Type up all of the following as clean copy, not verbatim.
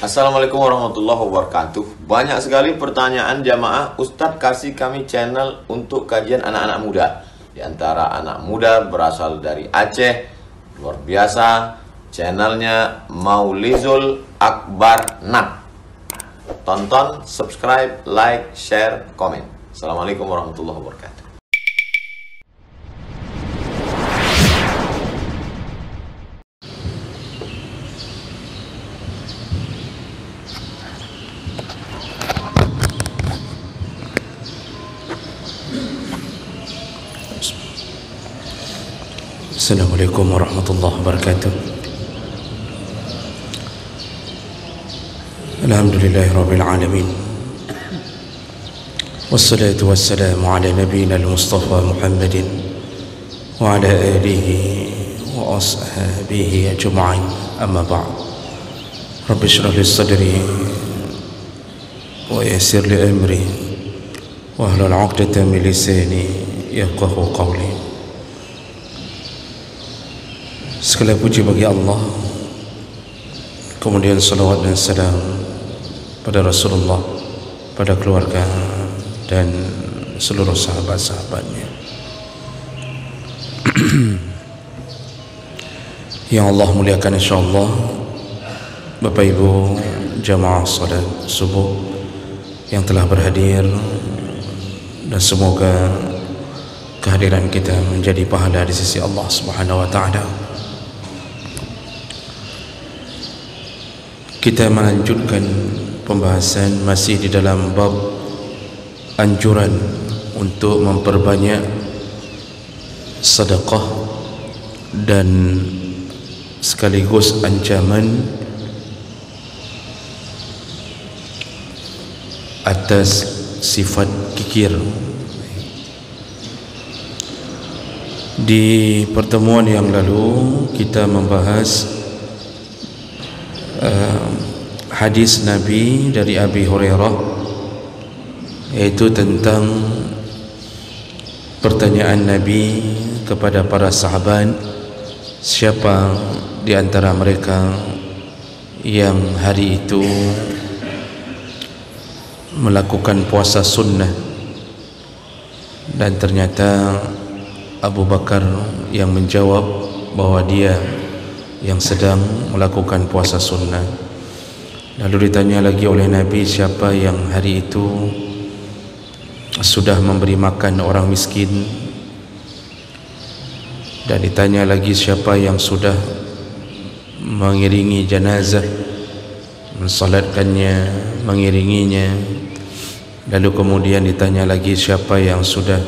Assalamualaikum warahmatullahi wabarakatuh. Banyak sekali pertanyaan jamaah, Ustadz kasih kami channel untuk kajian anak-anak muda. Di antara anak muda berasal dari Aceh, luar biasa. Channelnya Maulizul Akbar Nak. Tonton, subscribe, like, share, komen. Assalamualaikum warahmatullahi wabarakatuh. Assalamualaikum warahmatullahi wabarakatuh. Alhamdulillahirabbil alamin. Wassalatu wassalamu ala nabiyyina al-Mustafa Muhammadin wa ala alihi wa ashabihi ajma'in. Amma ba'd. Rabbi shrah li sadri wa yassir li amri wa hlul 'uqdatam min lisani yafqahu qawli. Segala puji bagi Allah, kemudian salawat dan salam pada Rasulullah, pada keluarga dan seluruh sahabat-sahabatnya. Yang Allah muliakan insyaAllah, Bapak Ibu jamaah salat subuh yang telah berhadir, dan semoga kehadiran kita menjadi pahala di sisi Allah Subhanahu wa ta'ala. Kita melanjutkan pembahasan masih di dalam bab anjuran untuk memperbanyak sedekah dan sekaligus ancaman atas sifat kikir. Di pertemuan yang lalu kita membahas hadis Nabi dari Abi Hurairah, yaitu tentang pertanyaan Nabi kepada para sahabat, siapa di antara mereka yang hari itu melakukan puasa sunnah, dan ternyata Abu Bakar yang menjawab bahwa dia yang sedang melakukan puasa sunnah. Lalu ditanya lagi oleh Nabi, siapa yang hari itu sudah memberi makan orang miskin, dan ditanya lagi siapa yang sudah mengiringi jenazah, mensalatkannya, mengiringinya. Lalu kemudian ditanya lagi siapa yang sudah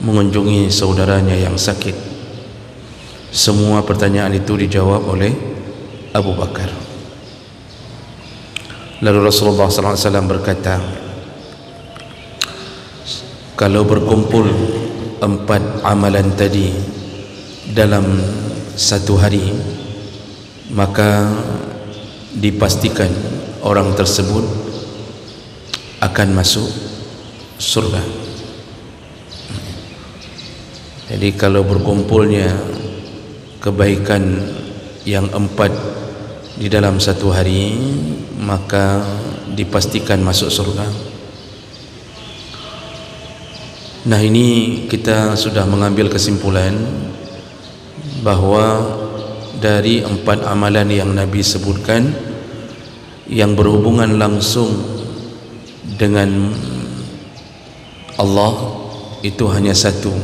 mengunjungi saudaranya yang sakit. Semua pertanyaan itu dijawab oleh Abu Bakar. Lalu Rasulullah SAW berkata, kalau berkumpul 4 amalan tadi dalam satu hari, maka dipastikan orang tersebut akan masuk surga. Jadi kalau berkumpulnya kebaikan yang 4 di dalam satu hari, maka dipastikan masuk surga. Nah, ini kita sudah mengambil kesimpulan bahwa dari 4 amalan yang Nabi sebutkan yang berhubungan langsung dengan Allah itu hanya satu,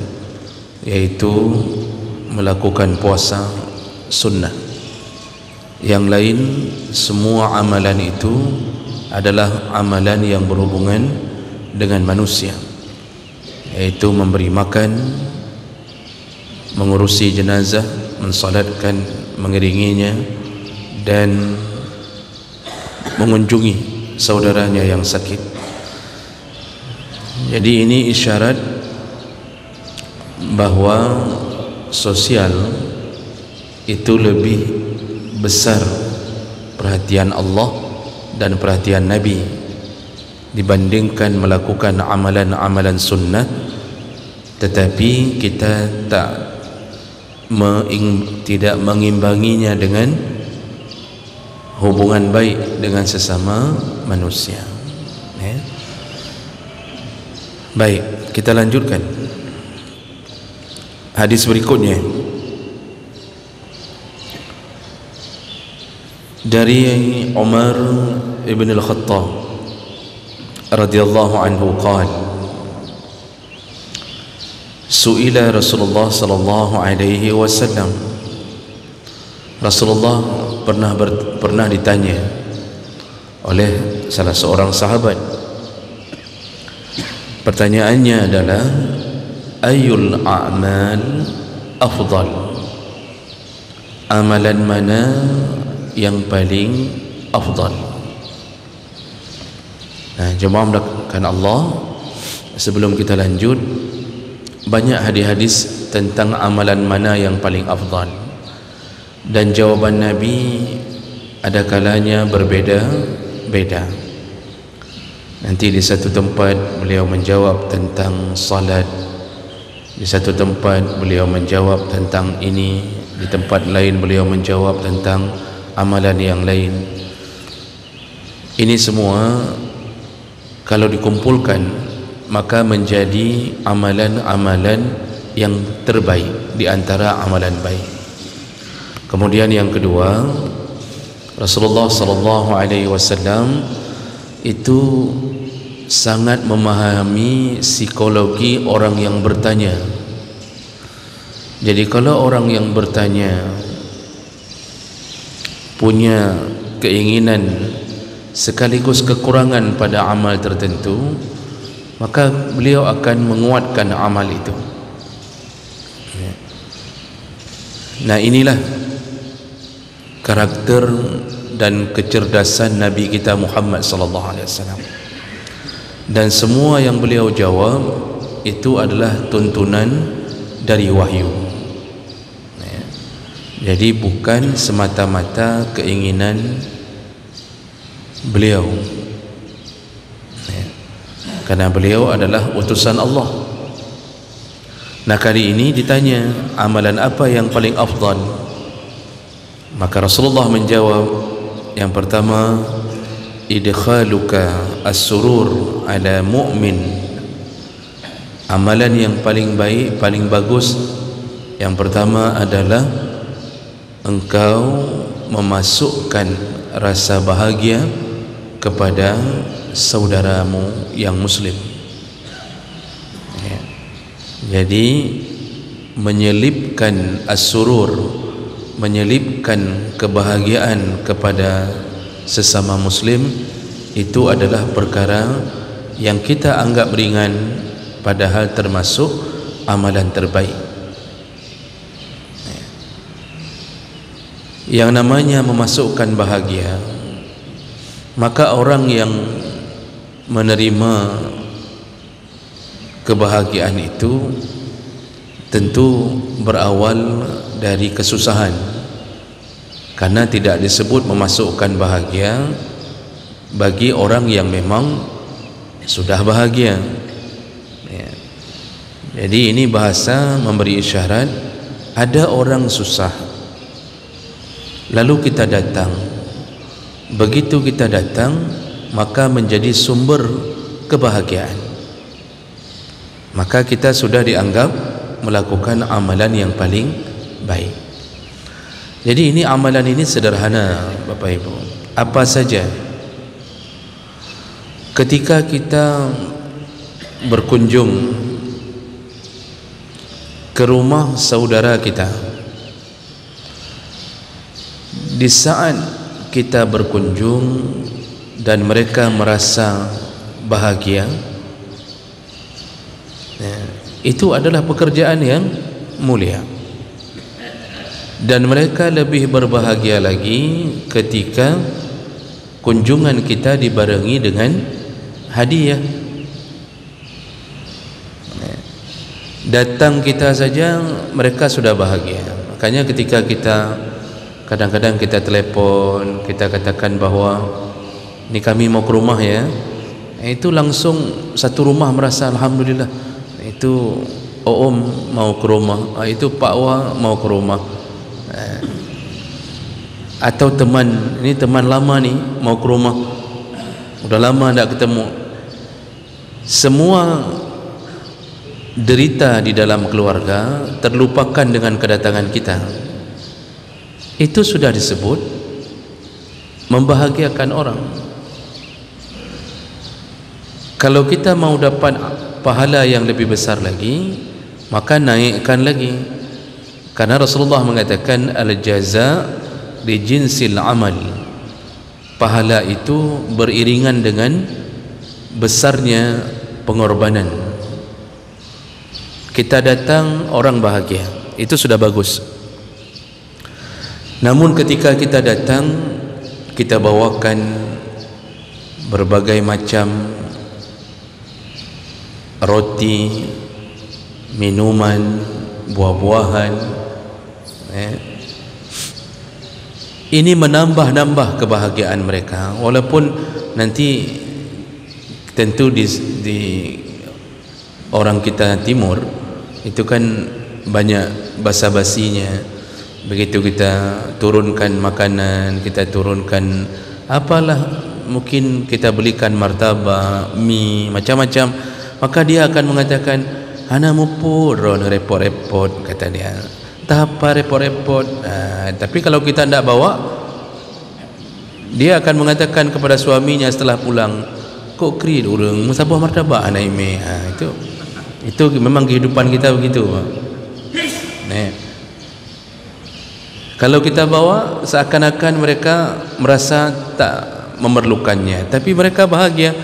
yaitu melakukan puasa sunnah. Yang lain semua amalan itu adalah amalan yang berhubungan dengan manusia, yaitu memberi makan, mengurusi jenazah, mensalatkan, mengiringinya, dan mengunjungi saudaranya yang sakit. Jadi ini isyarat bahwa sosial itu lebih besar perhatian Allah dan perhatian Nabi dibandingkan melakukan amalan-amalan sunnah, tetapi kita tidak mengimbanginya dengan hubungan baik dengan sesama manusia. Baik, kita lanjutkan hadis berikutnya dari Umar ibn al-Khattab radhiyallahu anhu qala su'ila Rasulullah sallallahu alaihi wasallam. Rasulullah pernah ditanya oleh salah seorang sahabat. Pertanyaannya adalah ayyul a'mal afdal, amalan mana yang paling afdal. Nah, jemaah melakukan Allah, sebelum kita lanjut, banyak hadis-hadis tentang amalan mana yang paling afdal, dan jawaban Nabi ada kalanya berbeda-beda. Nanti di satu tempat beliau menjawab tentang salat, di satu tempat beliau menjawab tentang ini, di tempat lain beliau menjawab tentang amalan yang lain. Ini semua kalau dikumpulkan maka menjadi amalan-amalan yang terbaik di antara amalan baik. Kemudian yang kedua, Rasulullah sallallahu alaihi wasallam itu sangat memahami psikologi orang yang bertanya. Jadi kalau orang yang bertanya punya keinginan sekaligus kekurangan pada amal tertentu, maka beliau akan menguatkan amal itu. Nah, inilah karakter dan kecerdasan Nabi kita Muhammad sallallahu alaihi wasallam. Dan semua yang beliau jawab itu adalah tuntunan dari wahyu. Jadi bukan semata-mata keinginan beliau, karena beliau adalah utusan Allah. Nah, kali ini ditanya amalan apa yang paling afdal, maka Rasulullah menjawab, yang pertama, idkhaluka as-surur ala mu'min. Amalan yang paling baik, paling bagus, yang pertama adalah engkau memasukkan rasa bahagia kepada saudaramu yang muslim. Jadi menyelipkan as-surur, menyelipkan kebahagiaan kepada sesama muslim, itu adalah perkara yang kita anggap ringan, padahal termasuk amalan terbaik. Yang namanya memasukkan bahagia, maka orang yang menerima kebahagiaan itu tentu berawal dari kesusahan, karena tidak disebut memasukkan bahagia bagi orang yang memang sudah bahagia. Jadi ini bahasa memberi isyarat ada orang susah, lalu kita datang. Begitu kita datang, maka menjadi sumber kebahagiaan, maka kita sudah dianggap melakukan amalan yang paling baik. Jadi ini amalan ini sederhana Bapak Ibu. Apa saja, ketika kita berkunjung ke rumah saudara kita, di saat kita berkunjung dan mereka merasa bahagia, itu adalah pekerjaan yang mulia. Dan mereka lebih berbahagia lagi ketika kunjungan kita dibarengi dengan hadiah. Datang kita saja mereka sudah bahagia. Makanya ketika kita kadang-kadang kita telepon, kita katakan bahwa ini kami mau ke rumah ya, itu langsung satu rumah merasa alhamdulillah, itu Om mau ke rumah, itu Pak Wah mau ke rumah. atau teman, ini teman lama nih mau ke rumah, udah lama tak ketemu. Semua derita di dalam keluarga terlupakan dengan kedatangan kita. Itu sudah disebut membahagiakan orang. Kalau kita mau dapat pahala yang lebih besar lagi, maka naikkan lagi, karena Rasulullah mengatakan al-jaza li jinsil amal. Pahala itu beriringan dengan besarnya pengorbanan. Kita datang, orang bahagia, itu sudah bagus. Namun ketika kita datang, kita bawakan berbagai macam roti, minuman, buah-buahan, ini menambah-nambah kebahagiaan mereka. Walaupun nanti tentu di orang kita timur itu kan banyak basa-basinya. Begitu kita turunkan makanan, kita turunkan apalah, mungkin kita belikan martabak, mie, macam-macam, maka dia akan mengatakan, "Ana mupur repot-repot," kata dia. "Tak apa repot-repot." Tapi kalau kita tidak bawa, dia akan mengatakan kepada suaminya setelah pulang, "Kok kri urang musabah martabak anak ime." Itu memang kehidupan kita begitu. Kalau kita bawa, seakan-akan mereka merasa tak memerlukannya, tapi mereka bahagia.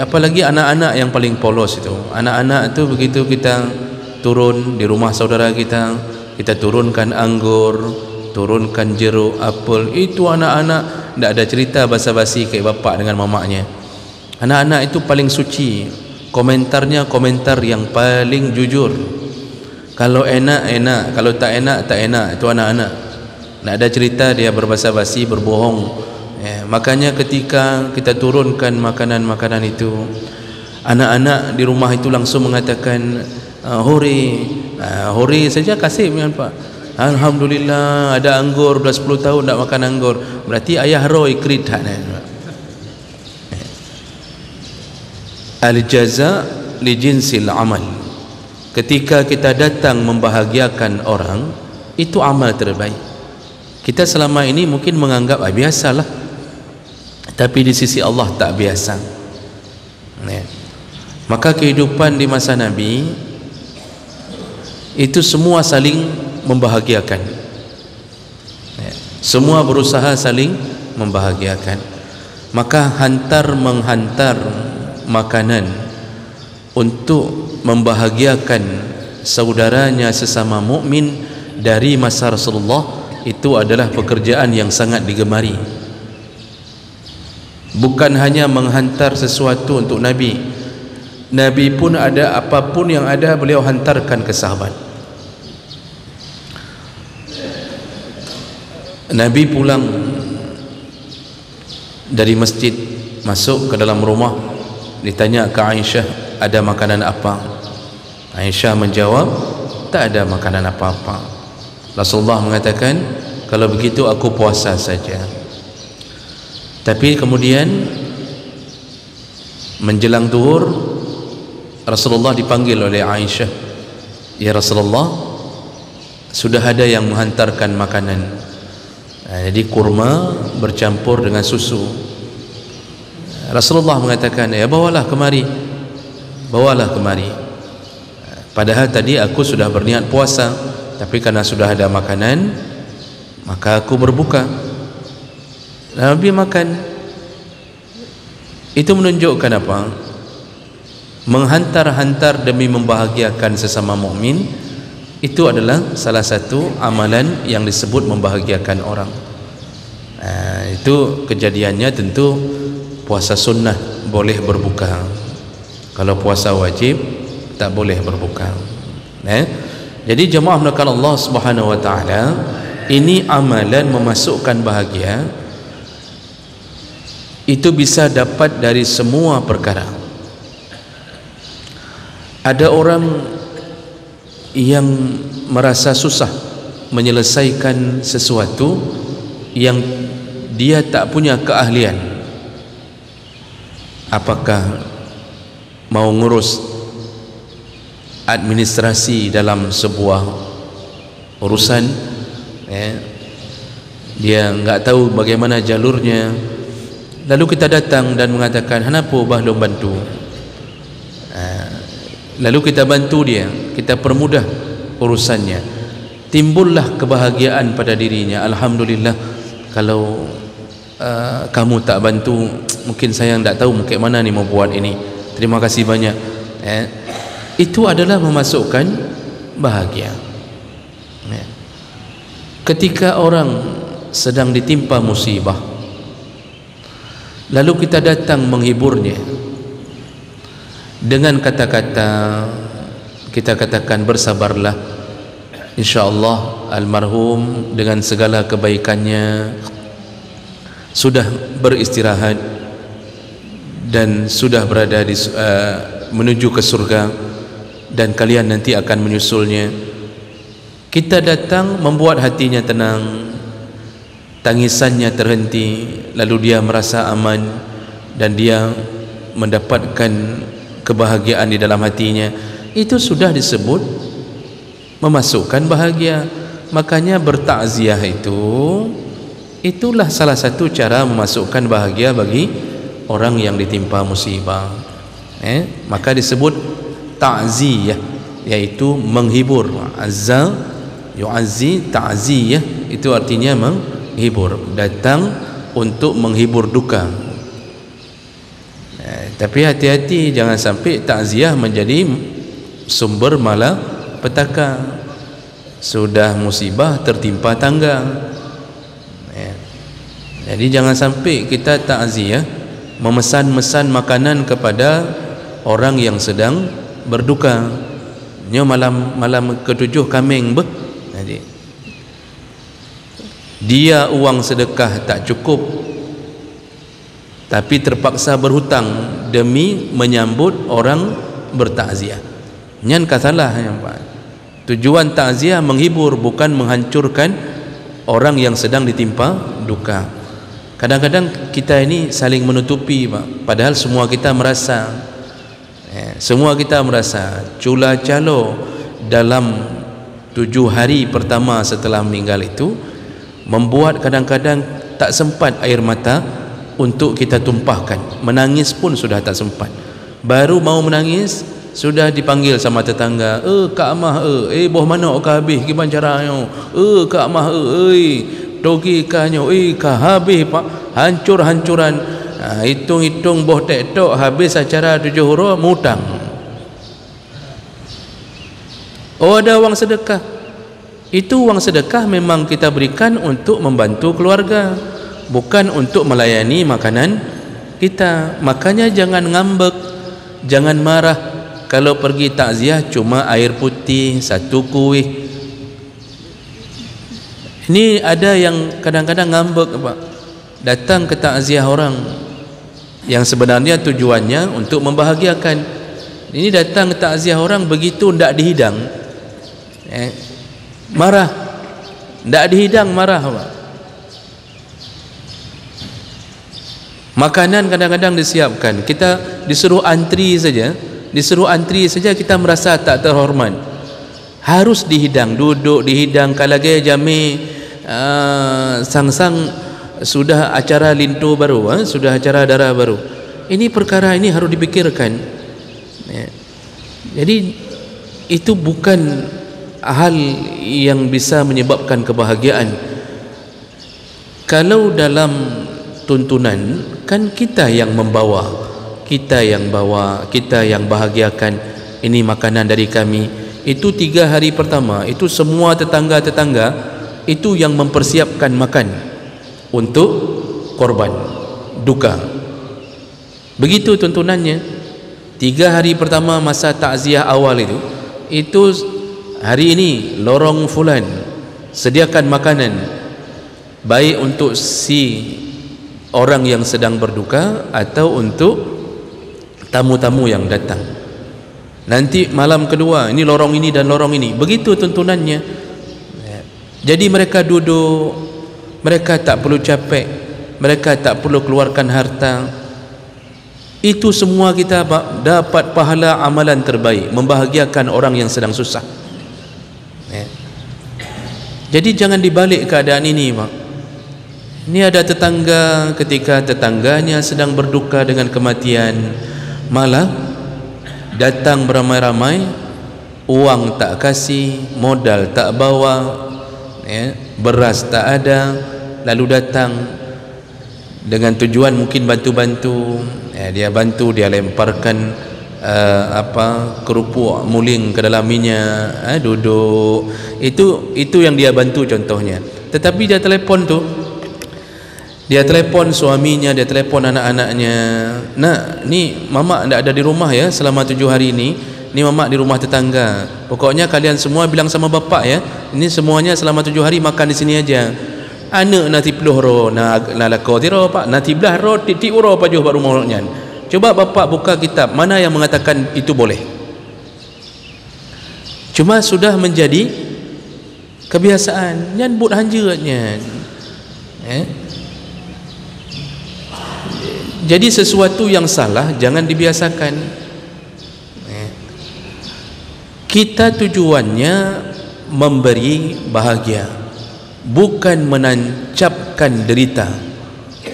Apalagi anak-anak yang paling polos itu. Anak-anak itu begitu kita turun di rumah saudara kita, kita turunkan anggur, turunkan jeruk, apel, itu anak-anak tidak ada cerita basa-basi kayak bapak dengan mamaknya. Anak-anak itu paling suci, komentarnya komentar yang paling jujur. Kalau enak, enak, kalau tak enak, tak enak. Itu anak-anak, tidak ada cerita dia berbasa-basi, berbohong. Makanya ketika kita turunkan makanan-makanan itu, anak-anak di rumah itu langsung mengatakan, "Hore, hore saja kasih Pak. Alhamdulillah ada anggur, dah 10 tahun tak makan anggur." Berarti ayah roy kredit. Al-jaza li jinsil amal. Ketika kita datang membahagiakan orang, itu amal terbaik. Kita selama ini mungkin menganggap biasalah, tapi di sisi Allah tak biasa. Maka kehidupan di masa Nabi itu semua saling membahagiakan, semua berusaha saling membahagiakan. Maka menghantar makanan untuk membahagiakan saudaranya sesama mukmin dari masa Rasulullah, itu adalah pekerjaan yang sangat digemari. Bukan hanya menghantar sesuatu untuk Nabi, Nabi pun ada, apapun yang ada beliau hantarkan ke sahabat. Nabi pulang dari masjid, masuk ke dalam rumah, ditanya ke Aisyah, "Ada makanan apa?" Aisyah menjawab, "Tak ada makanan apa-apa." Rasulullah mengatakan, "Kalau begitu aku puasa saja." Tapi kemudian menjelang zuhur, Rasulullah dipanggil oleh Aisyah, "Ya Rasulullah, sudah ada yang menghantarkan makanan." Jadi kurma bercampur dengan susu. Rasulullah mengatakan, "Ya bawalah kemari, bawalah kemari." Padahal tadi aku sudah berniat puasa, tapi karena sudah ada makanan, maka aku berbuka. Nabi makan. Itu menunjukkan apa? Menghantar-hantar demi membahagiakan sesama mukmin, itu adalah salah satu amalan yang disebut membahagiakan orang. Itu kejadiannya tentu puasa sunnah boleh berbuka. Kalau puasa wajib tak boleh berbuka. Jadi jemaah melakukan Allah Subhanahu wa taala, ini amalan memasukkan bahagia. Itu bisa dapat dari semua perkara. Ada orang yang merasa susah menyelesaikan sesuatu, yang dia tak punya keahlian, apakah mau ngurus administrasi dalam sebuah urusan, dia enggak tahu bagaimana jalurnya, lalu kita datang dan mengatakan kenapa belum bantu, lalu kita bantu dia, kita permudah urusannya, timbullah kebahagiaan pada dirinya. Alhamdulillah, kalau kamu tak bantu, mungkin saya tak tahu mungkin mana ni mau buat ini, terima kasih banyak. Itu adalah memasukkan bahagia. Ketika orang sedang ditimpa musibah, lalu kita datang menghiburnya dengan kata-kata, kita katakan bersabarlah, insyaallah almarhum dengan segala kebaikannya sudah beristirahat dan sudah berada di menuju ke surga, dan kalian nanti akan menyusulnya. Kita datang membuat hatinya tenang, tangisannya terhenti, lalu dia merasa aman dan dia mendapatkan kebahagiaan di dalam hatinya. Itu sudah disebut memasukkan bahagia. Makanya bertakziah itulah salah satu cara memasukkan bahagia bagi orang yang ditimpa musibah. Maka disebut ta'ziyah, yaitu menghibur. Azza yu'azzi, ta'ziyah itu artinya menghibur, datang untuk menghibur duka. Tapi hati-hati, jangan sampai takziah menjadi sumber malapetaka. Sudah musibah tertimpa tangga, jadi jangan sampai kita takziah memesan-mesan makanan kepada orang yang sedang berduka. Nya malam ke-7 kambing jadi dia uang sedekah tak cukup, tapi terpaksa berhutang demi menyambut orang bertakziah. Nyan katalah yang tujuan takziah menghibur, bukan menghancurkan orang yang sedang ditimpa duka. Kadang-kadang kita ini saling menutupi, Pak. Padahal semua kita merasa, cula calo dalam 7 hari pertama setelah meninggal itu membuat kadang-kadang tak sempat air mata untuk kita tumpahkan. Menangis pun sudah tak sempat. Baru mau menangis sudah dipanggil sama tetangga, Kak Amah, boh mana ka habis gimana caranya, Kak Amah, togi kanyo, ka habis Pak, hancur-hancuran. Hitung-hitung boh tek-tok habis acara 7 huru mutang. Ada uang sedekah. Itu uang sedekah memang kita berikan untuk membantu keluarga, bukan untuk melayani makanan kita. Makanya jangan ngambek, jangan marah kalau pergi takziah cuma air putih, 1 kuih. Ini ada yang kadang-kadang ngambek, Pak. Datang ke takziah orang yang sebenarnya tujuannya untuk membahagiakan. Ini datang ke takziah orang begitu ndak dihidang, marah. Ndak dihidang marah, Pak. Makanan kadang-kadang disiapkan, kita disuruh antri saja, kita merasa tak terhormat. Harus dihidang, duduk dihidang. Kalau lagi jami sang-sang sudah acara lintu baru, sudah acara darah baru. Ini perkara ini harus dipikirkan. Jadi itu bukan hal yang bisa menyebabkan kebahagiaan. Kalau dalam tuntunan kan kita yang membawa, kita yang bawa, kita yang bahagiakan. Ini makanan dari kami. Itu 3 hari pertama itu semua tetangga-tetangga itu yang mempersiapkan makan untuk korban duka. Begitu tuntunannya. 3 hari pertama masa takziah awal itu hari ini lorong fulan sediakan makanan baik untuk si orang yang sedang berduka atau untuk tamu-tamu yang datang. Nanti malam kedua ini lorong ini dan lorong ini. Begitu tuntunannya. Jadi mereka duduk mereka tak perlu capek, mereka tak perlu keluarkan harta. Itu semua kita dapat pahala amalan terbaik, membahagiakan orang yang sedang susah. Jadi jangan dibalik keadaan ini, Pak. Ini ada tetangga, ketika tetangganya sedang berduka dengan kematian, malah datang beramai-ramai, uang tak kasih, modal tak bawa, beras tak ada, lalu datang dengan tujuan mungkin bantu-bantu. Dia bantu, dia lemparkan kerupuk muling ke dalam minyak, duduk. Itu yang dia bantu contohnya. Tetapi dia telefon tu, dia telefon suaminya, dia telefon anak-anaknya, nak, ni mamak tak ada di rumah ya selama 7 hari ni mamak di rumah tetangga, pokoknya kalian semua bilang sama bapak ya, ini semuanya selama 7 hari makan di sini aja. Anak nanti peluh ro na lako tiro pak, nanti belah ro titik ro pajuh baru mulutnya. Coba bapak buka kitab, mana yang mengatakan itu boleh? Cuma sudah menjadi kebiasaan, nyan but hanjeratnya. Jadi sesuatu yang salah jangan dibiasakan. Kita tujuannya memberi bahagia, bukan menancapkan derita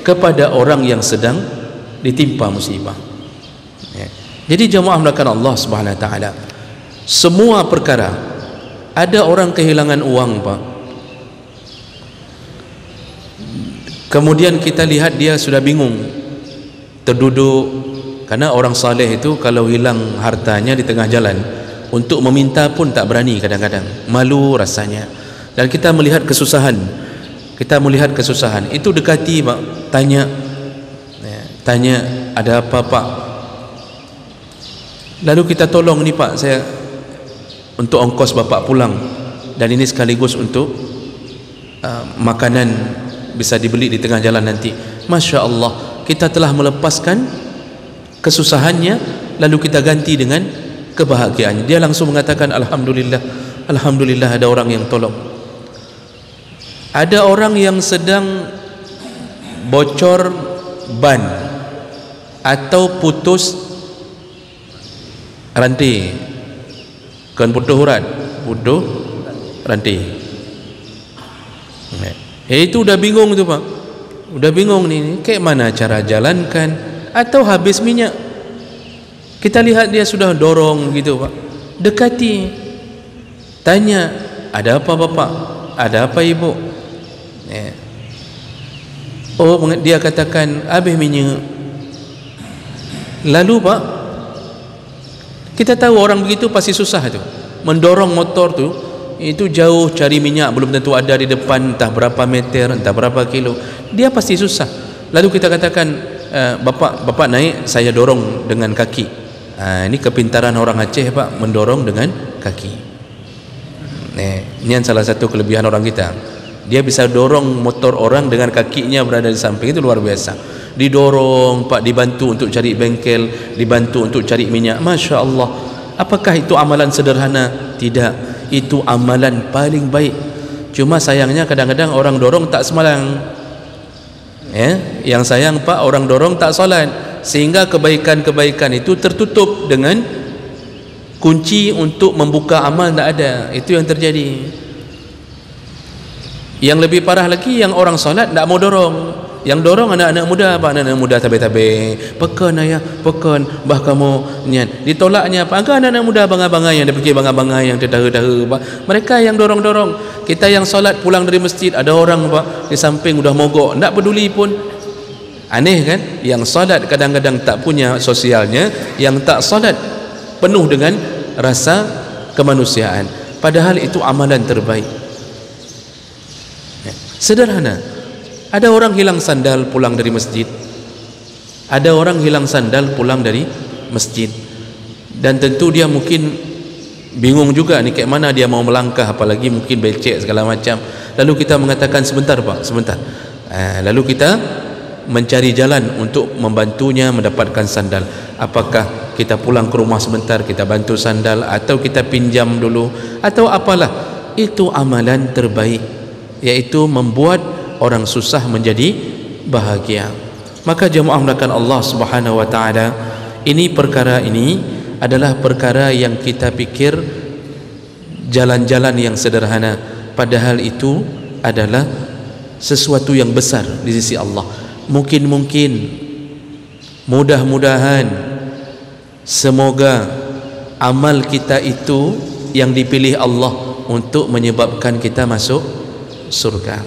kepada orang yang sedang ditimpa musibah. Jadi jemaah melakukan Allah Subhanahu Wa Taala, semua perkara, ada orang kehilangan uang, Pak, kemudian kita lihat dia sudah bingung, terduduk, karena orang saleh itu kalau hilang hartanya di tengah jalan, untuk meminta pun tak berani, kadang-kadang malu rasanya. Dan kita melihat kesusahan, itu dekati, Pak, tanya ada apa, Pak? Lalu kita tolong ni, Pak, saya untuk ongkos bapak pulang, dan ini sekaligus untuk makanan bisa dibeli di tengah jalan nanti. Masya Allah, kita telah melepaskan kesusahannya, lalu kita ganti dengan kebahagiaannya. Dia langsung mengatakan alhamdulillah, alhamdulillah ada orang yang tolong. Ada orang yang sedang bocor ban atau putus rantai, kan putus urat, putus rantai. Itu udah bingung tu, Pak. Udah bingung ni, kayak mana cara jalankan, atau habis minyak. Kita lihat dia sudah dorong gitu, Pak. Dekati, tanya, ada apa Bapak? Ada apa Ibu? Oh, dia katakan habis minyak. Lalu, Pak, kita tahu orang begitu pasti susah tu, mendorong motor tu, itu jauh cari minyak, belum tentu ada di depan, entah berapa meter, entah berapa kilo, dia pasti susah. Lalu kita katakan, Bapak naik, saya dorong dengan kaki. Ini kepintaran orang Aceh, Pak, mendorong dengan kaki. Ini salah satu kelebihan orang kita, dia bisa dorong motor orang dengan kakinya berada di samping, itu luar biasa. Didorong, Pak, dibantu untuk cari bengkel, dibantu untuk cari minyak. Masya Allah. Apakah itu amalan sederhana? Tidak, itu amalan paling baik. Cuma sayangnya kadang-kadang orang dorong tak semalang. Yang sayang, Pak, orang dorong tak solat, sehingga kebaikan-kebaikan itu tertutup dengan kunci untuk membuka amal tak ada. Itu yang terjadi. Yang lebih parah lagi, yang orang solat tak mau dorong. Yang dorong anak-anak muda, Pak, anak-anak muda tabe-tabe, pekan ayah, pekan, bah kamu niat. Ditolaknya, Pak, agak anak-anak muda bangai-bangai, yang dia fikir bangai-bangai, yang terdaha-daha, Pak. Mereka yang dorong-dorong. Kita yang solat pulang dari masjid, ada orang, Pak, di samping udah mogok, tak peduli pun. Aneh kan? Yang solat kadang-kadang tak punya sosialnya, yang tak solat penuh dengan rasa kemanusiaan. Padahal itu amalan terbaik. Sederhana. Ada orang hilang sandal pulang dari masjid, ada orang hilang sandal pulang dari masjid, dan tentu dia mungkin bingung juga ni kayak mana dia mau melangkah, apalagi mungkin becek segala macam. Lalu kita mengatakan, sebentar Pak, sebentar. Lalu kita mencari jalan untuk membantunya mendapatkan sandal. Apakah kita pulang ke rumah sebentar, kita bantu sandal, atau kita pinjam dulu, atau apalah. Itu amalan terbaik, yaitu membuat orang susah menjadi bahagia. Maka jemaah mulakan Allah Subhanahu wa taala, perkara ini adalah perkara yang kita pikir jalan-jalan yang sederhana, padahal itu adalah sesuatu yang besar di sisi Allah. Mungkin mudah-mudahan semoga amal kita itu yang dipilih Allah untuk menyebabkan kita masuk surga.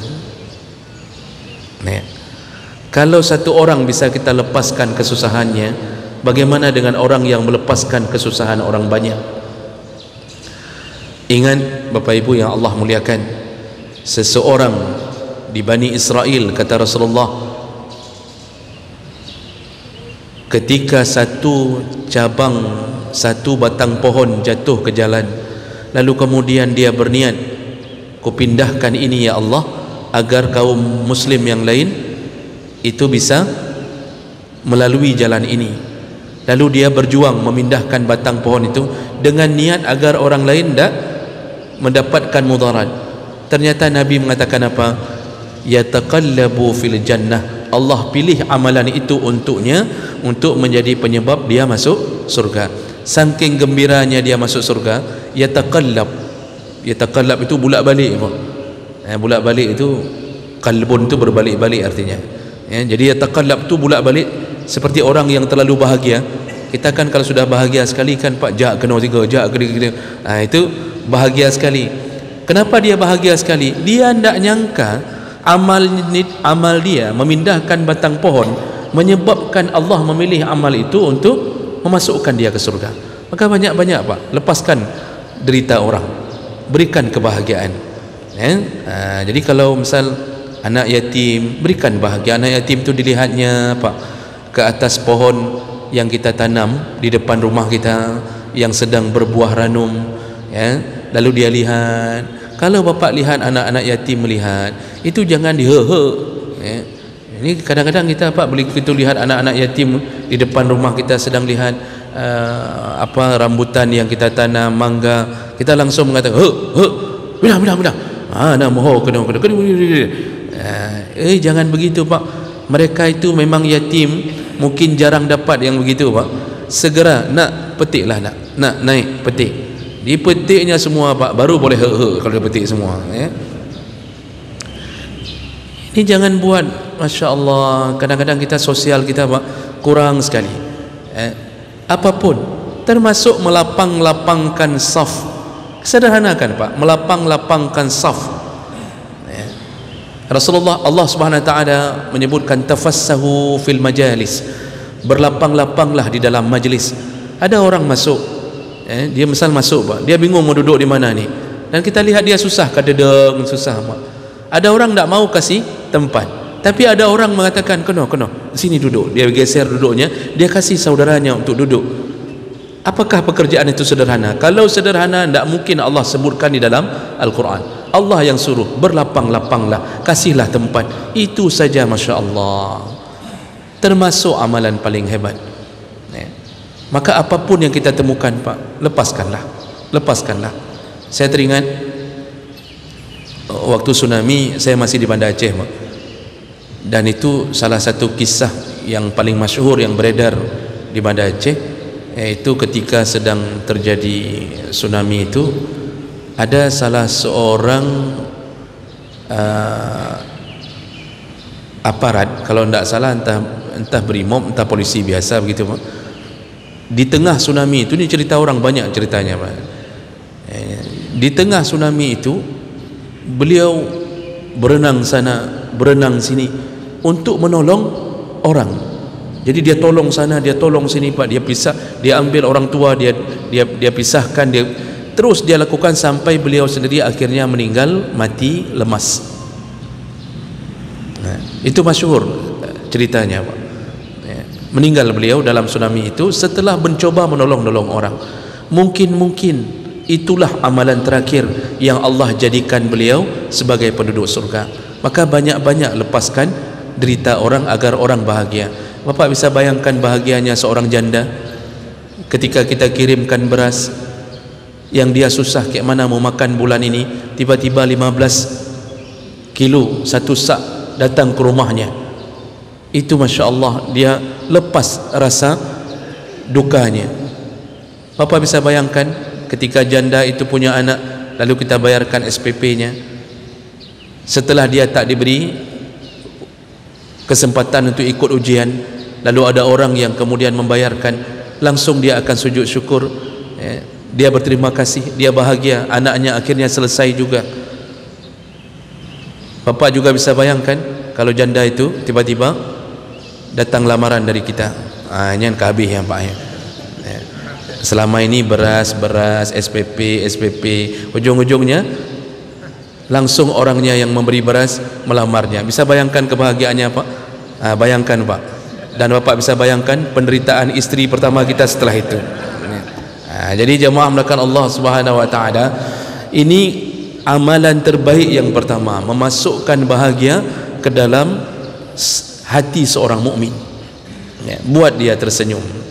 Kalau satu orang bisa kita lepaskan kesusahannya, bagaimana dengan orang yang melepaskan kesusahan orang banyak? Ingat Bapak Ibu yang Allah muliakan, seseorang di Bani Israel, kata Rasulullah, ketika satu batang pohon jatuh ke jalan, lalu kemudian dia berniat, kupindahkan ini ya Allah agar kaum muslim yang lain itu bisa melalui jalan ini. Lalu dia berjuang memindahkan batang pohon itu dengan niat agar orang lain tidak mendapatkan mudarat. Ternyata Nabi mengatakan apa? Yataqallabu fil jannah. Allah pilih amalan itu untuknya, untuk menjadi penyebab dia masuk surga. Saking gembiranya dia masuk surga, yataqallab itu bulak-balik apa? Bulak-balik itu, qalbun itu berbalik-balik artinya. Jadi yataqallab itu bulak-balik, seperti orang yang terlalu bahagia. Kita kan kalau sudah bahagia sekali kan Pak, jak kena tiga, itu bahagia sekali. Kenapa dia bahagia sekali? Dia tidak nyangka amal dia memindahkan batang pohon menyebabkan Allah memilih amal itu untuk memasukkan dia ke surga. Maka banyak-banyak Pak, lepaskan derita orang, berikan kebahagiaan. Jadi kalau misal anak yatim, berikan bahagia. Anak yatim itu dilihatnya Pak ke atas pohon yang kita tanam di depan rumah kita yang sedang berbuah ranum, lalu dia lihat. Kalau bapak lihat anak-anak yatim melihat, itu jangan dihe-he. Ini kadang-kadang kita Pak begitu lihat anak-anak yatim di depan rumah kita sedang lihat rambutan yang kita tanam, mangga, kita langsung mengatakan bilang ana moho kena. Jangan begitu Pak. Mereka itu memang yatim, mungkin jarang dapat yang begitu Pak. Segera nak petiklah, nak naik petik, dipetiknya semua Pak, baru boleh kalau dia petik semua. Ini jangan buat, Masya Allah. Kadang-kadang kita sosial kita Pak kurang sekali. Apapun, termasuk melapang-lapangkan saf. Sederhanakan Pak, melapang-lapangkan saf. Rasulullah, Allah Subhanahu wa taala menyebutkan tafassahu fil majalis, berlapang-lapanglah di dalam majlis. Ada orang masuk, dia misal masuk Pak, dia bingung mau duduk di mana ni, dan kita lihat dia susah, kadang susah Pak. Ada orang tak mau kasih tempat, tapi ada orang mengatakan kena sini duduk, dia geser duduknya, dia kasih saudaranya untuk duduk. Apakah pekerjaan itu sederhana? Kalau sederhana, tidak mungkin Allah sebutkan di dalam Al-Quran. Allah yang suruh, berlapang-lapanglah, kasihlah tempat. Itu saja, Masya Allah, termasuk amalan paling hebat. Maka apapun yang kita temukan Pak, lepaskanlah. Saya teringat waktu tsunami, saya masih di Banda Aceh Pak, dan itu salah satu kisah yang paling masyhur yang beredar di Banda Aceh, yaitu ketika sedang terjadi tsunami itu, ada salah seorang aparat, kalau tidak salah entah brimob, entah polisi biasa begitu Pak, di tengah tsunami itu. Ini cerita orang banyak ceritanya Pak. Di tengah tsunami itu beliau berenang sana, berenang sini untuk menolong orang. Jadi dia tolong sana, dia tolong sini Pak, dia ambil orang tua, dia pisahkan, terus dia lakukan sampai beliau sendiri akhirnya meninggal, mati lemas. Itu masyhur ceritanya Pak. Meninggal beliau dalam tsunami itu setelah mencoba menolong orang. Mungkin itulah amalan terakhir yang Allah jadikan beliau sebagai penduduk surga. Maka banyak-banyak lepaskan derita orang agar orang bahagia. Bapak bisa bayangkan bahagianya seorang janda ketika kita kirimkan beras yang dia susah kayak mana mau makan bulan ini, tiba-tiba 15 kilo satu sak datang ke rumahnya, itu Masya Allah dia lepas rasa dukanya. Bapak bisa bayangkan ketika janda itu punya anak, lalu kita bayarkan SPP-nya, setelah dia tak diberi kesempatan untuk ikut ujian, lalu ada orang yang kemudian membayarkan, langsung dia akan sujud syukur, dia berterima kasih, dia bahagia, anaknya akhirnya selesai juga. Bapak juga bisa bayangkan kalau janda itu tiba-tiba datang lamaran dari kita, ini yang kehabis ya Pak ya. Selama ini beras, SPP, ujung-ujungnya langsung orangnya yang memberi beras melamarnya. Bisa bayangkan kebahagiaannya Pak? Bayangkan Pak. Dan Bapak bisa bayangkan penderitaan istri pertama kita setelah itu. Jadi jemaah melakukan Allah Subhanahu wa taala, ini amalan terbaik yang pertama, memasukkan bahagia ke dalam hati seorang mukmin, buat dia tersenyum.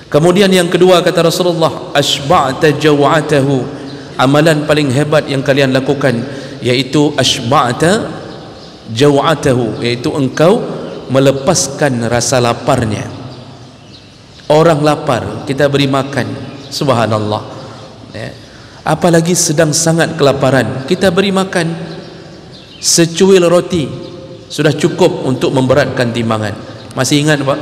Kemudian yang kedua kata Rasulullah, asba'ta jaw'atahu, amalan paling hebat yang kalian lakukan yaitu asba'ta jaw'atahu, yaitu engkau melepaskan rasa laparnya. Orang lapar kita beri makan, subhanallah, apalagi sedang sangat kelaparan, kita beri makan secuil roti sudah cukup untuk memberatkan timbangan. Masih ingat Pak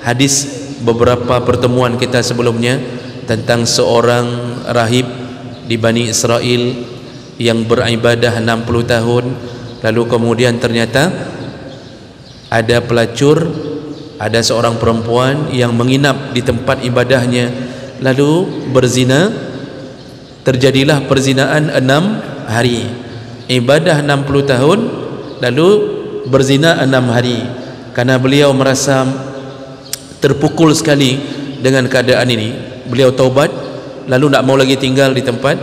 hadis beberapa pertemuan kita sebelumnya tentang seorang rahib di Bani Israel yang beribadah 60 tahun, lalu kemudian ternyata ada pelacur, ada seorang perempuan yang menginap di tempat ibadahnya, lalu berzina, terjadilah perzinaan 6 hari, ibadah 60 tahun lalu berzina 6 hari. Karena beliau merasa terpukul sekali dengan keadaan ini, beliau taubat, lalu tak mau lagi tinggal di tempat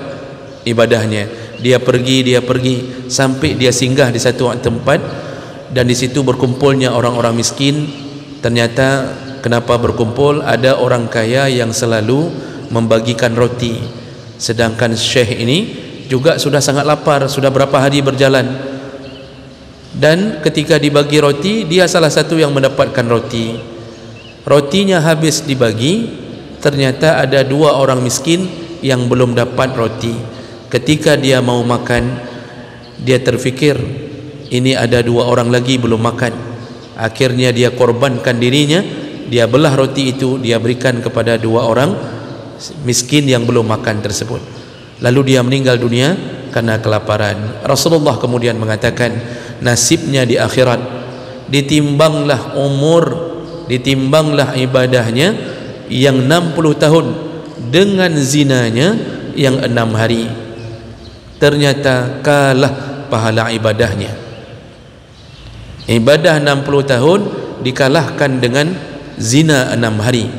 ibadahnya. Dia pergi sampai dia singgah di satu tempat, dan di situ berkumpulnya orang-orang miskin. Ternyata kenapa berkumpul? Ada orang kaya yang selalu membagikan roti, sedangkan syekh ini juga sudah sangat lapar, sudah berapa hari berjalan, dan ketika dibagi roti, dia salah satu yang mendapatkan roti. Rotinya habis dibagi, ternyata ada 2 orang miskin yang belum dapat roti. Ketika dia mau makan, dia terfikir ini ada 2 orang lagi belum makan. Akhirnya dia korbankan dirinya, dia belah roti itu, dia berikan kepada 2 orang miskin yang belum makan tersebut. Lalu dia meninggal dunia karena kelaparan. Rasulullah kemudian mengatakan, nasibnya di akhirat, ditimbanglah umur, ditimbanglah ibadahnya yang 60 tahun dengan zinanya yang 6 hari. Ternyata kalah pahala ibadahnya. Ibadah 60 tahun dikalahkan dengan zina 6 hari.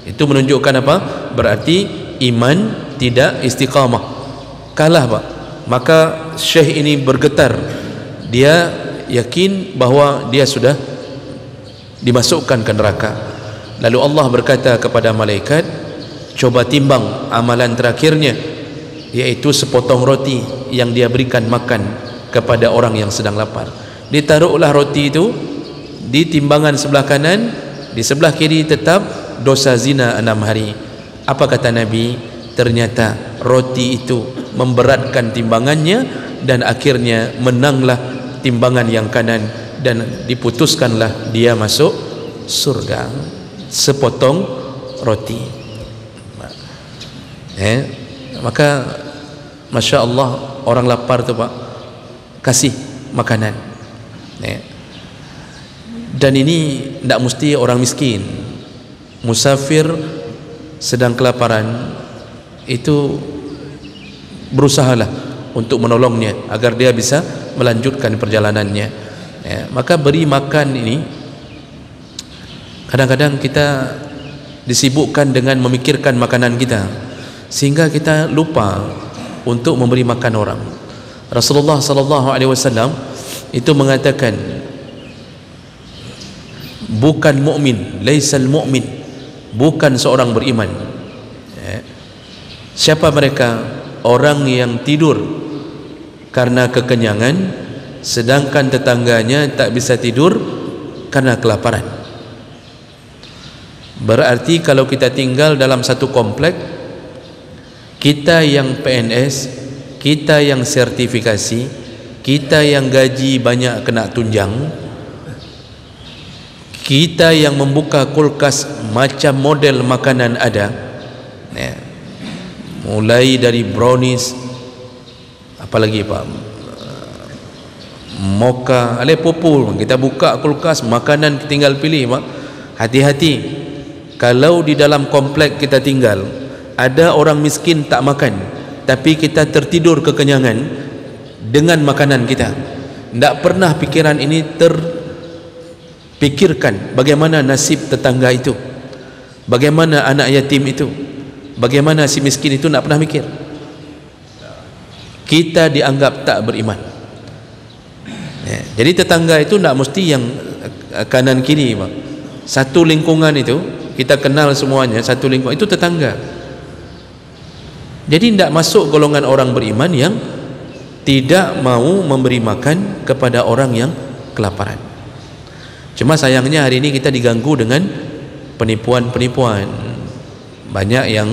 Itu menunjukkan apa? Berarti iman tidak istiqamah, kalah Pak. Maka syekh ini bergetar, dia yakin bahwa dia sudah dimasukkan ke neraka. Lalu Allah berkata kepada malaikat, coba timbang amalan terakhirnya, yaitu sepotong roti yang dia berikan makan kepada orang yang sedang lapar. Ditaruhlah roti itu di timbangan sebelah kanan, di sebelah kiri tetap dosa zina 6 hari. Apa kata Nabi? Ternyata roti itu memberatkan timbangannya, dan akhirnya menanglah timbangan yang kanan, dan diputuskanlah dia masuk surga. Sepotong roti. Maka Masya Allah, orang lapar tu Pak, kasih makanan. Dan ini tidak mesti orang miskin, musafir sedang kelaparan, itu berusahalah untuk menolongnya agar dia bisa melanjutkan perjalanannya. Maka beri makan ini, kadang-kadang kita disibukkan dengan memikirkan makanan kita sehingga kita lupa untuk memberi makan orang. Rasulullah SAW itu mengatakan, bukan mukmin, laisal mukmin, bukan seorang beriman. Siapa mereka? Orang yang tidur karena kekenyangan, sedangkan tetangganya tak bisa tidur karena kelaparan. Berarti kalau kita tinggal dalam satu komplek, kita yang PNS, kita yang sertifikasi, kita yang gaji banyak kena tunjang, kita yang membuka kulkas macam model makanan ada, mulai dari brownies, apalagi Pak, mocha, pupu, kita buka kulkas makanan tinggal pilih Pak. Hati-hati, kalau di dalam komplek kita tinggal ada orang miskin tak makan, tapi kita tertidur kekenyangan dengan makanan kita, tidak pernah pikiran ini terpikirkan bagaimana nasib tetangga itu, bagaimana anak yatim itu, bagaimana si miskin itu, tidak pernah mikir. Kita dianggap tak beriman. Jadi tetangga itu tidak mesti yang kanan kiri Pak. Satu lingkungan itu kita kenal semuanya, satu lingkungan itu tetangga. Jadi tidak masuk golongan orang beriman yang tidak mau memberi makan kepada orang yang kelaparan. Cuma sayangnya hari ini kita diganggu dengan penipuan-penipuan. Banyak yang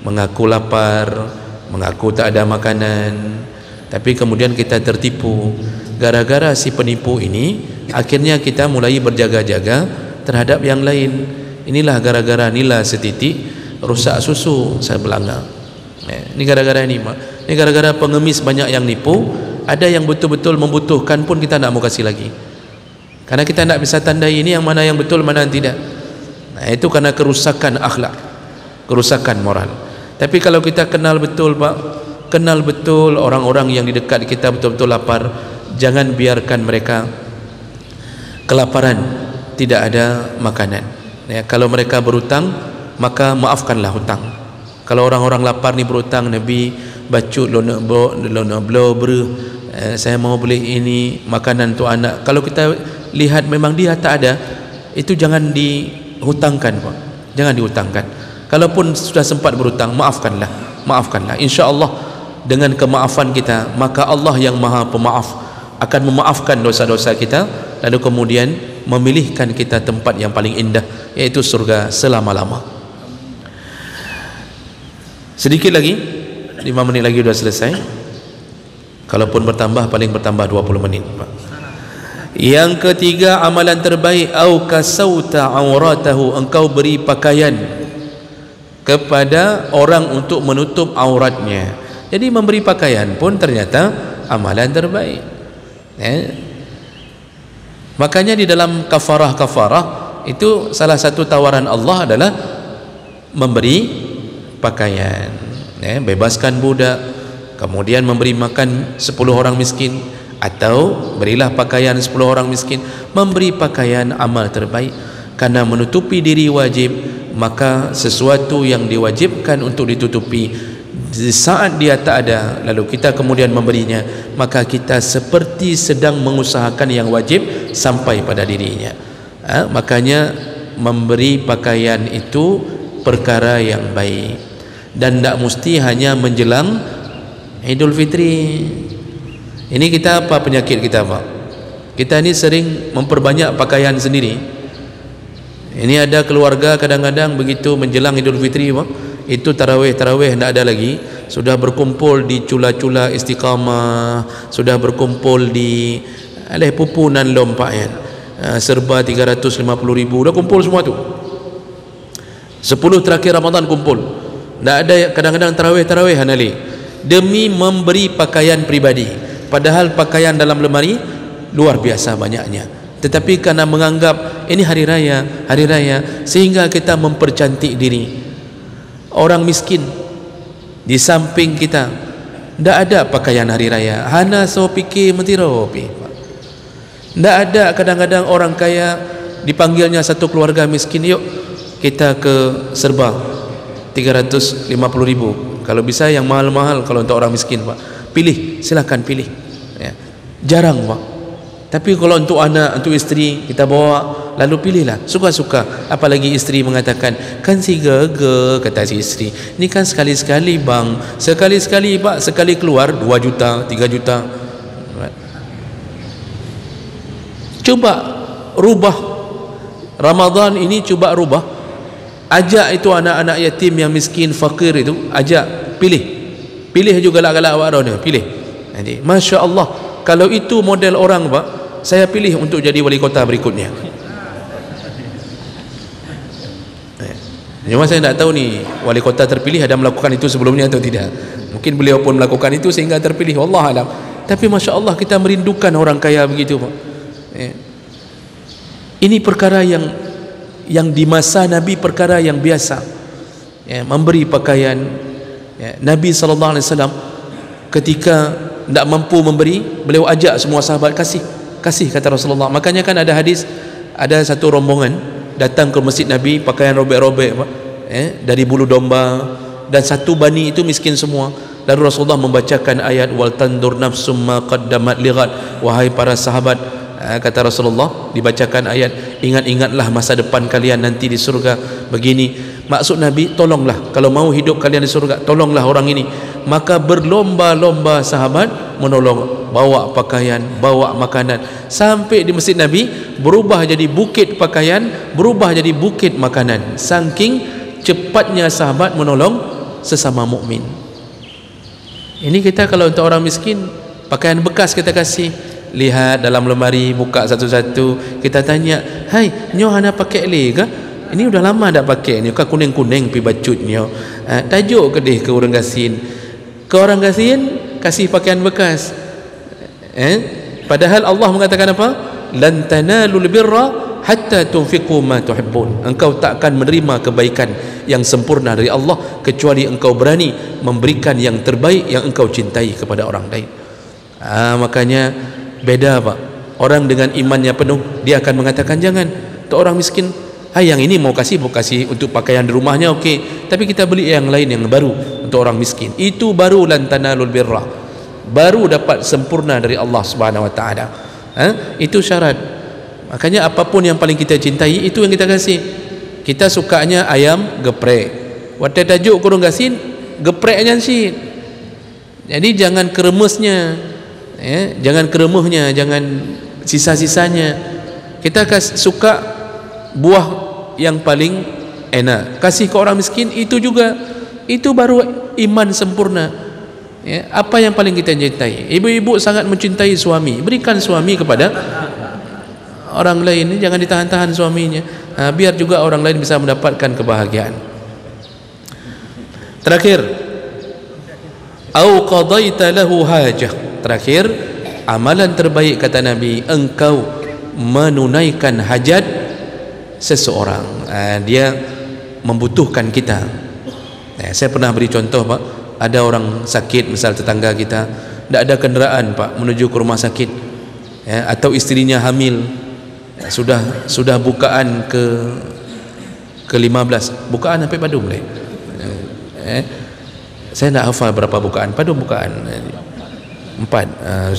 mengaku lapar, mengaku tak ada makanan, tapi kemudian kita tertipu. Gara-gara si penipu ini, akhirnya kita mulai berjaga-jaga terhadap yang lain. Inilah gara-gara nila setitik rusak susu sebelanga. Ini gara-gara ini Mak. Ini gara-gara pengemis banyak yang nipu. Ada yang betul-betul membutuhkan pun kita tak mau kasih lagi, karena kita tak bisa tandai ini yang mana yang betul, mana yang tidak. Itu karena kerusakan akhlak, kerusakan moral. Tapi kalau kita kenal betul Pak, kenal betul orang-orang yang di dekat kita betul-betul lapar, jangan biarkan mereka kelaparan, tidak ada makanan. Kalau mereka berhutang, maka maafkanlah hutang. Kalau orang-orang lapar ni berhutang, Nabi bacut lona bro, saya mau beli ini makanan untuk anak. Kalau kita lihat memang dia tak ada, itu jangan dihutangkan Pak, jangan dihutangkan. Kalaupun sudah sempat berhutang, maafkanlah, maafkanlah. InsyaAllah dengan kemaafan kita, maka Allah yang Maha Pemaaf akan memaafkan dosa-dosa kita, lalu kemudian memilihkan kita tempat yang paling indah, yaitu surga selama-lama. Sedikit lagi, 5 menit lagi sudah selesai. Kalaupun bertambah, paling bertambah 20 menit Pak. Yang ketiga, amalan terbaik, au kasauta auratahu, engkau beri pakaian kepada orang untuk menutup auratnya. Jadi memberi pakaian pun ternyata amalan terbaik. Makanya di dalam kafarah itu salah satu tawaran Allah adalah memberi pakaian, bebaskan budak, kemudian memberi makan 10 orang miskin, atau berilah pakaian 10 orang miskin. Memberi pakaian amal terbaik, karena menutupi diri wajib, maka sesuatu yang diwajibkan untuk ditutupi di saat dia tak ada, lalu kita kemudian memberinya, maka kita seperti sedang mengusahakan yang wajib sampai pada dirinya. Makanya memberi pakaian itu perkara yang baik, dan tidak mesti hanya menjelang Idul Fitri. Ini kita apa penyakit kita Pak? Kita ini sering memperbanyak pakaian sendiri. Ini ada keluarga kadang-kadang begitu menjelang Idul Fitri Pak, itu tarawih tidak ada lagi, sudah berkumpul di cula-cula Istiqamah, sudah berkumpul di pupu nan lompak serba 350 ribu, dah kumpul semua tu. 10 terakhir Ramadan kumpul, tidak ada. Kadang-kadang tarawih hanali demi memberi pakaian pribadi, padahal pakaian dalam lemari luar biasa banyaknya, tetapi karena menganggap ini hari raya, sehingga kita mempercantik diri. Orang miskin di samping kita tidak ada pakaian hari raya, hana so fikir mentiropi. Tidak ada. Kadang-kadang orang kaya dipanggilnya satu keluarga miskin, yuk kita ke serba 350 ribu, kalau bisa yang mahal-mahal. Kalau untuk orang miskin Pak, pilih, silakan pilih. Jarang Pak. Tapi kalau untuk anak, untuk isteri, kita bawa, lalu pilihlah suka-suka. Apalagi isteri mengatakan, kan si gege, kata si isteri, ini kan sekali-sekali bang, sekali-sekali Pak, sekali keluar 2 juta 3 juta. Cuba rubah Ramadan ini, cuba rubah, ajak itu anak-anak yatim yang miskin fakir itu, ajak pilih juga lah galak awak ni, pilih. Nanti Masya Allah, kalau itu model orang Pak, saya pilih untuk jadi wali kota berikutnya. Cuma saya tak tahu ni wali kota terpilih ada melakukan itu sebelumnya atau tidak. Mungkin beliau pun melakukan itu sehingga terpilih, wallah alam. Tapi Masya Allah, kita merindukan orang kaya begitu Pak. Ini perkara yang di masa Nabi perkara yang biasa, memberi pakaian. Nabi SAW ketika tidak mampu memberi, beliau ajak semua sahabat, kasih kata Rasulullah. Makanya kan ada hadis, ada satu rombongan datang ke masjid Nabi, pakaian robek-robek dari bulu domba, dan satu bani itu miskin semua. Lalu Rasulullah membacakan ayat wal tandur nafsum ma qaddamat lighad, wahai para sahabat, kata Rasulullah, dibacakan ayat, ingat-ingatlah masa depan kalian nanti di surga begini. Maksud Nabi, tolonglah, kalau mau hidup kalian di surga, tolonglah orang ini. Maka berlomba-lomba sahabat menolong, bawa pakaian, bawa makanan, sampai di masjid Nabi berubah jadi bukit pakaian, berubah jadi bukit makanan, saking cepatnya sahabat menolong sesama mukmin. Ini kita kalau untuk orang miskin, pakaian bekas kita kasih, lihat dalam lemari, buka satu-satu, kita tanya, hai, nyo hana pakai le ke? Ini udah lama tak pakai ni, kau kuning-kuning pi bacut nyo. Tajuk ke deh ke orang gasin. Ke orang gasin kasih pakaian bekas. Padahal Allah mengatakan apa? Lan tanalul birra hatta tunfiqu ma tuhibbun. Engkau tak akan menerima kebaikan yang sempurna dari Allah kecuali engkau berani memberikan yang terbaik yang engkau cintai kepada orang lain. Makanya beda Pak. Orang dengan imannya penuh, dia akan mengatakan jangan. Untuk orang miskin, yang ini mau kasih untuk pakaian di rumahnya, okey, tapi kita beli yang lain yang baru untuk orang miskin. Itu baru lan tanalul birra, baru dapat sempurna dari Allah Subhanahu wa taala. Itu syarat. Makanya apapun yang paling kita cintai, itu yang kita kasih. Kita sukanya ayam geprek, waktu tajuk kurung gasin gepreknya sih. Jadi jangan keremesnya, jangan keremuhnya, jangan sisa-sisanya. Kita suka buah yang paling enak, kasih ke orang miskin, itu juga, itu baru iman sempurna. Apa yang paling kita cintai? Ibu-ibu sangat mencintai suami, berikan suami kepada orang lain, jangan ditahan-tahan suaminya, biar juga orang lain bisa mendapatkan kebahagiaan. Terakhir, au qadaita lahu hajah. Terakhir, amalan terbaik kata Nabi, engkau menunaikan hajat seseorang. Dia membutuhkan kita. Saya pernah beri contoh Pak, ada orang sakit, misal tetangga kita tidak ada kenderaan Pak menuju ke rumah sakit, atau istrinya hamil, sudah bukaan ke 15, bukaan sampai padu boleh. Saya tidak hafal berapa bukaan, padu bukaan 4,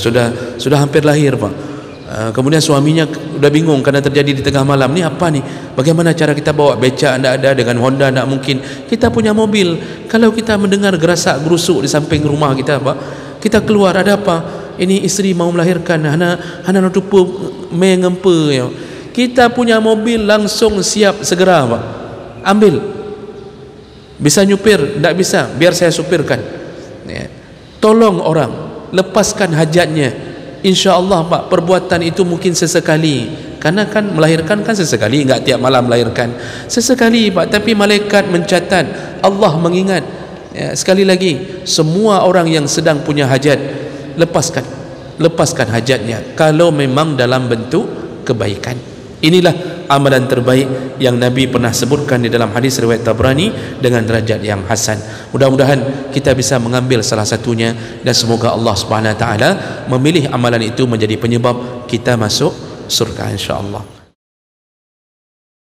sudah hampir lahir Pak. Kemudian suaminya udah bingung karena terjadi di tengah malam. Ni apa ni? Bagaimana cara kita bawa becak? Tidak ada, dengan Honda tidak mungkin. Kita punya mobil. Kalau kita mendengar gerasak gerusuk di samping rumah kita Pak, kita keluar, ada apa? Ini isteri mau melahirkan, hana nutupu mengempe. Kita punya mobil langsung siap segera Pak, ambil. Bisa nyupir? Tidak bisa, biar saya supirkan. Tolong orang, lepaskan hajatnya. InsyaAllah Pak, perbuatan itu mungkin sesekali, karena kan melahirkan kan sesekali, enggak tiap malam melahirkan, sesekali Pak. Tapi malaikat mencatat, Allah mengingat. Sekali lagi, semua orang yang sedang punya hajat, lepaskan hajatnya, kalau memang dalam bentuk kebaikan. Inilah amalan terbaik yang Nabi pernah sebutkan di dalam hadis riwayat Tabrani dengan derajat yang hasan. Mudah-mudahan kita bisa mengambil salah satunya, dan semoga Allah Subhanahu wa taala memilih amalan itu menjadi penyebab kita masuk surga insya-Allah.